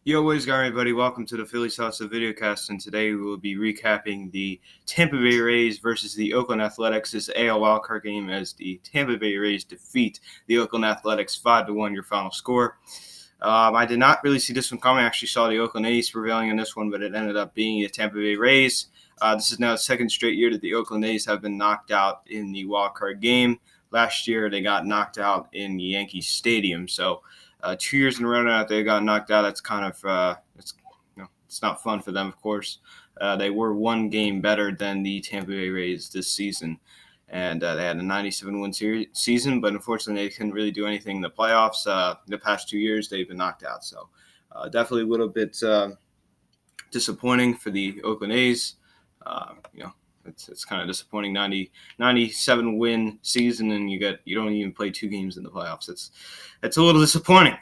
Yo, what is going on, everybody? Welcome to the Philly Salsa Videocast, and today we will be recapping the Tampa Bay Rays versus the Oakland Athletics. This AL wildcard game as the Tampa Bay Rays defeat the Oakland Athletics 5-1, your final score. I did not really see this one coming. I actually saw the Oakland A's prevailing in this one, but it ended up being the Tampa Bay Rays. This is now the second straight year that the Oakland A's have been knocked out in the wildcard game. Last year, they got knocked out in Yankee Stadium, so 2 years in a row now they got knocked out. That's kind of it's not fun for them, of course. They were one game better than the Tampa Bay Rays this season, and they had a 97-win season, but unfortunately they couldn't really do anything in the playoffs. The past 2 years they've been knocked out, so definitely a little bit disappointing for the Oakland A's. You know, it's kind of disappointing. 97 win season, and you don't even play 2 games in the playoffs. It's a little disappointing.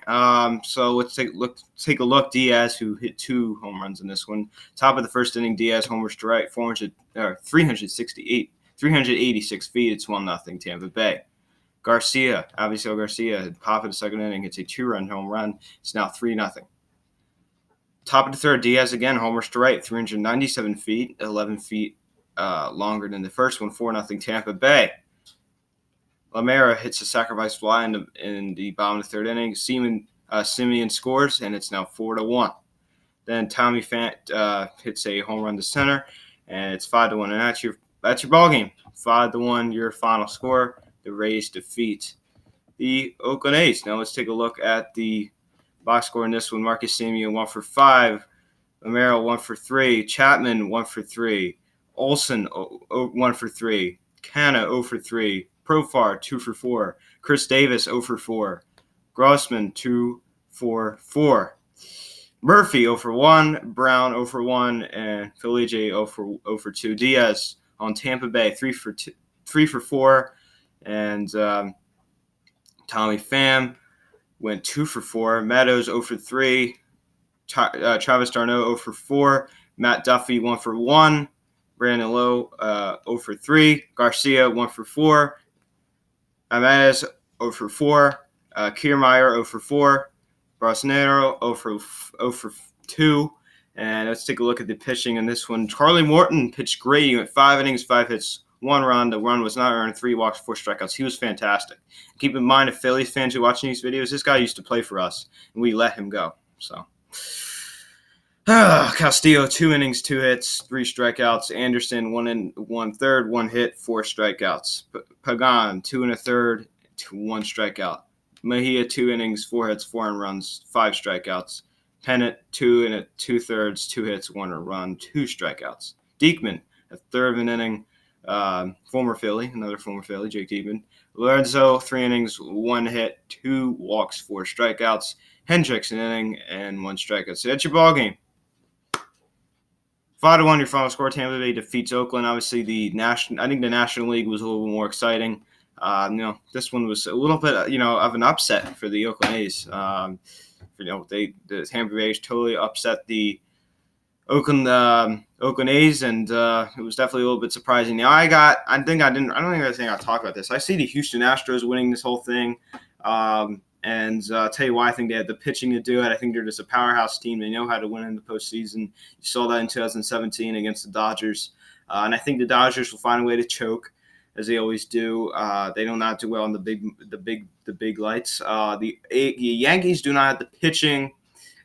So let's take a look. Diaz, who hit 2 home runs in this one. Top of the first inning, Diaz homers to right, 386 feet. It's 1-0 Tampa Bay. Garcia, Avisail Garcia, top of the second inning, hits a 2-run home run. It's now 3-0. Top of the third, Diaz again homers to right, 397 feet, 11 feet longer than the first one, 4-0 Tampa Bay. Lamera hits a sacrifice fly in the bottom of the third inning. Simeon scores, and it's now 4-1. Then Tommy Fant hits a home run to center, and it's 5-1. And that's your ball game. 5-1, your final score. The Rays defeat the Oakland A's. Now let's take a look at the box score in this one. Marcus Semien 1 for 5. Lamera 1 for 3. Chapman 1 for 3. Olsen 1 for 3. Canna 0 for 3. Profar 2 for 4. Chris Davis 0 for 4. Grossman 2 for 4. Murphy 0 for 1. Brown 0 for 1. And Felice 0 for 2. Diaz on Tampa Bay 3 for 4. And Tommy Pham went 2 for 4. Meadows 0 for 3. Travis d'Arnaud 0 for 4. Matt Duffy 1 for 1. Brandon Lowe 0 for 3. Garcia 1 for 4. Amadez 0 for 4. Kiermaier 0 for 4. Brasnero 0 for 2. And let's take a look at the pitching in this one. Charlie Morton pitched great. He went 5 innings, 5 hits, 1 run. The run was not earned, 3 walks, 4 strikeouts. He was fantastic. Keep in mind, if Phillies fans are watching these videos, this guy used to play for us, and we let him go. So, Castillo, 2 innings, 2 hits, 3 strikeouts. Anderson, 1 1/3, 1 hit, 4 strikeouts. Pagan, 2 1/3, 1 strikeout. Mejia, 2 innings, 4 hits, 4 runs, 5 strikeouts. Pennant, 2 2/3, 2 hits, 1 run, 2 strikeouts. Diekman, a third of an inning. Another former Philly, Jake Diekman. Lorenzo, 3 innings, 1 hit, 2 walks, 4 strikeouts. Hendricks, an inning and 1 strikeout. So that's your ball game. 5-1, your final score. Tampa Bay defeats Oakland. Obviously, I think the National League was a little bit more exciting. This one was a little bit, of an upset for the Oakland A's. The Tampa Bay totally upset the Oakland A's, and it was definitely a little bit surprising. Now, I don't think I'll talk about this. I see the Houston Astros winning this whole thing. And I'll tell you why I think they had the pitching to do it. I think they're just a powerhouse team. They know how to win in the postseason. You saw that in 2017 against the Dodgers. And I think the Dodgers will find a way to choke, as they always do. They do not do well on the big lights. The Yankees do not have the pitching,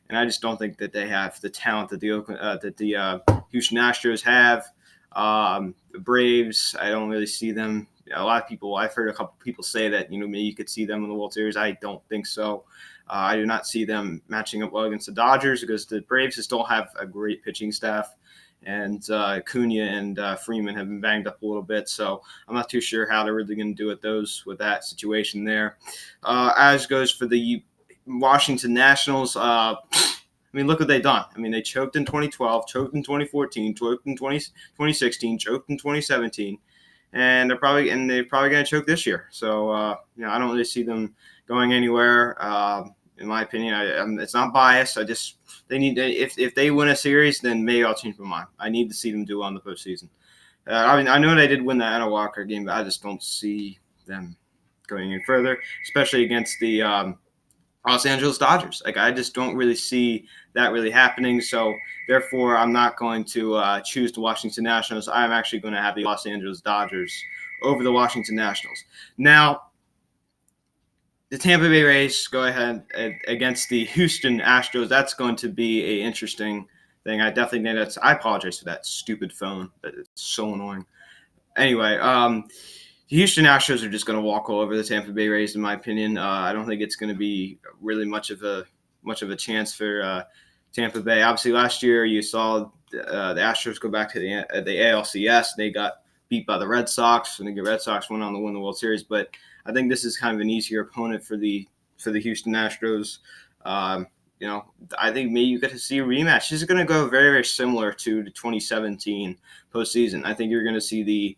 and I just don't think that they have the talent that the Houston Astros have. The Braves, I don't really see them. A lot of people, I've heard a couple people say that, maybe you could see them in the World Series. I don't think so. I do not see them matching up well against the Dodgers because the Braves just don't have a great pitching staff. And Acuna and Freeman have been banged up a little bit. So I'm not too sure how they're really going to do with that situation there. As goes for the Washington Nationals, look what they've done. They choked in 2012, choked in 2014, choked in 2016, choked in 2017. And they're probably going to choke this year. So, I don't really see them going anywhere. In my opinion, it's not biased. They need to, if they win a series, then maybe I'll change my mind. I need to see them do well in the postseason. I know they did win the NL Wildcard game, but I just don't see them going any further, especially against the Los Angeles Dodgers. Like, I just don't really see that really happening. So therefore, I'm not going to choose the Washington Nationals. I'm actually going to have the Los Angeles Dodgers over the Washington Nationals. Now, the Tampa Bay Rays go ahead against the Houston Astros. That's going to be an interesting thing. I definitely think that's. I apologize for that stupid phone. It's so annoying. Anyway, the Houston Astros are just going to walk all over the Tampa Bay Rays, in my opinion. I don't think it's going to be really much of a chance for Tampa Bay. Obviously, last year you saw the Astros go back to the ALCS. They got beat by the Red Sox, and the Red Sox went on to win the World Series. But I think this is kind of an easier opponent for the Houston Astros. I think maybe you get to see a rematch. This is going to go very, very similar to the 2017 postseason. I think you're going to see the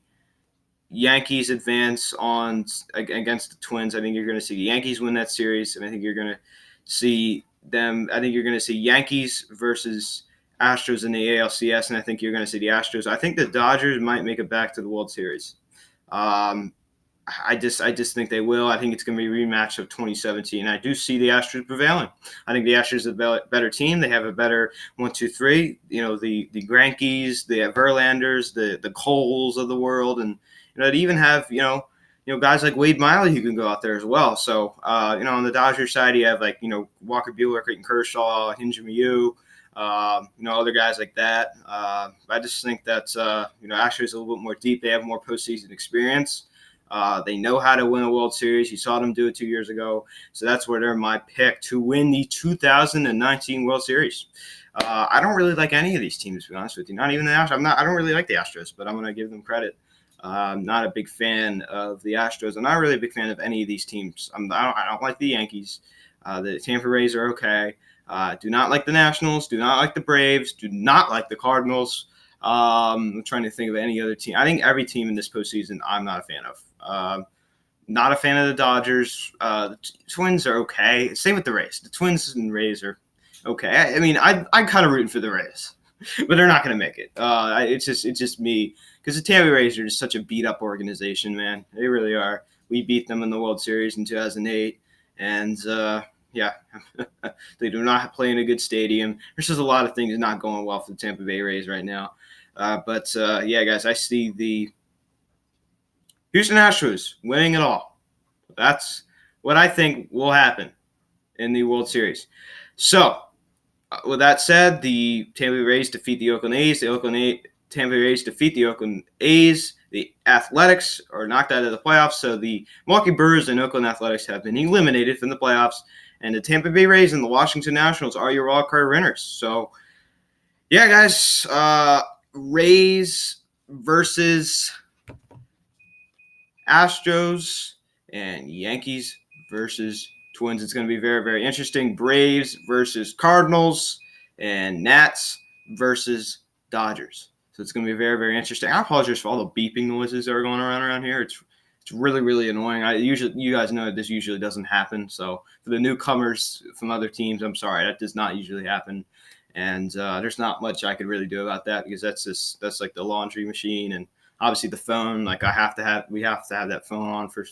Yankees advance on against the Twins. I think you're going to see the Yankees win that series, and I think you're going to see them. I think you're going to see Yankees versus Astros in the ALCS, and I think you're going to see the Astros. I think the Dodgers might make it back to the World Series. I just think they will. I think it's going to be a rematch of 2017. I do see the Astros prevailing. I think the Astros are a better team. They have a better 1-2-3. The Greinke's, the Verlanders, the Coles of the world, and they even have guys like Wade Miley who can go out there as well. So on the Dodgers side, you have Walker Buehler, Clayton Kershaw, Hyun-Jin Ryu, other guys like that. I just think that Astros a little bit more deep. They have more postseason experience. They know how to win a World Series. You saw them do it 2 years ago. So that's where they're my pick to win the 2019 World Series. I don't really like any of these teams, to be honest with you. Not even the Astros. I don't really like the Astros, but I'm going to give them credit. I'm not a big fan of the Astros. I'm not really a big fan of any of these teams. I don't like the Yankees. The Tampa Rays are okay. Do not like the Nationals. Do not like the Braves. Do not like the Cardinals. I'm trying to think of any other team. I think every team in this postseason I'm not a fan of. Not a fan of the Dodgers. The Twins are okay. Same with the Rays. The Twins and Rays are okay. I mean, I'm kind of rooting for the Rays, but they're not going to make it. It's just me, because the Tampa Rays are just such a beat up organization, man. They really are. We beat them in the World Series in 2008, and they do not play in a good stadium. There's just a lot of things not going well for the Tampa Bay Rays right now. But guys, I see the Houston Astros winning it all. That's what I think will happen in the World Series. So, with that said, the Tampa Bay Rays defeat the Oakland A's. The Tampa Bay Rays defeat the Oakland A's. The Athletics are knocked out of the playoffs. So the Milwaukee Brewers and Oakland Athletics have been eliminated from the playoffs. And the Tampa Bay Rays and the Washington Nationals are your wild card winners. So, yeah, guys, Rays versus Astros and Yankees versus Twins. It's going to be very, very interesting. Braves versus Cardinals and Nats versus Dodgers. So it's going to be very, very interesting. I apologize for all the beeping noises that are going around here. It's really, really annoying. You guys know that this usually doesn't happen. So for the newcomers from other teams, I'm sorry, that does not usually happen. And there's not much I could really do about that, because that's like the laundry machine, and obviously the phone. Like we have to have that phone on for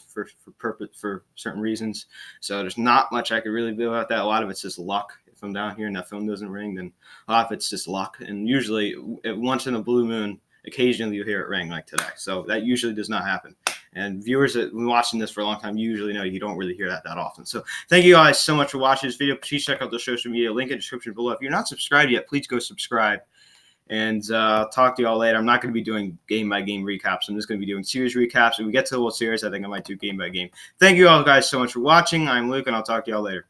certain reasons. So there's not much I could really do about that. A lot of it's just luck. If I'm down here and that phone doesn't ring, then a lot of it's just luck. And usually, once in a blue moon, occasionally you hear it ring, like today. So that usually does not happen. And viewers that have been watching this for a long time usually know you don't really hear that often. So thank you guys so much for watching this video. Please check out the social media link in the description below. If you're not subscribed yet, please go subscribe. And I'll talk to y'all later. I'm not going to be doing game-by-game recaps. I'm just going to be doing series recaps. If we get to the World Series, I think I might do game-by-game. Thank you all guys so much for watching. I'm Luke, and I'll talk to y'all later.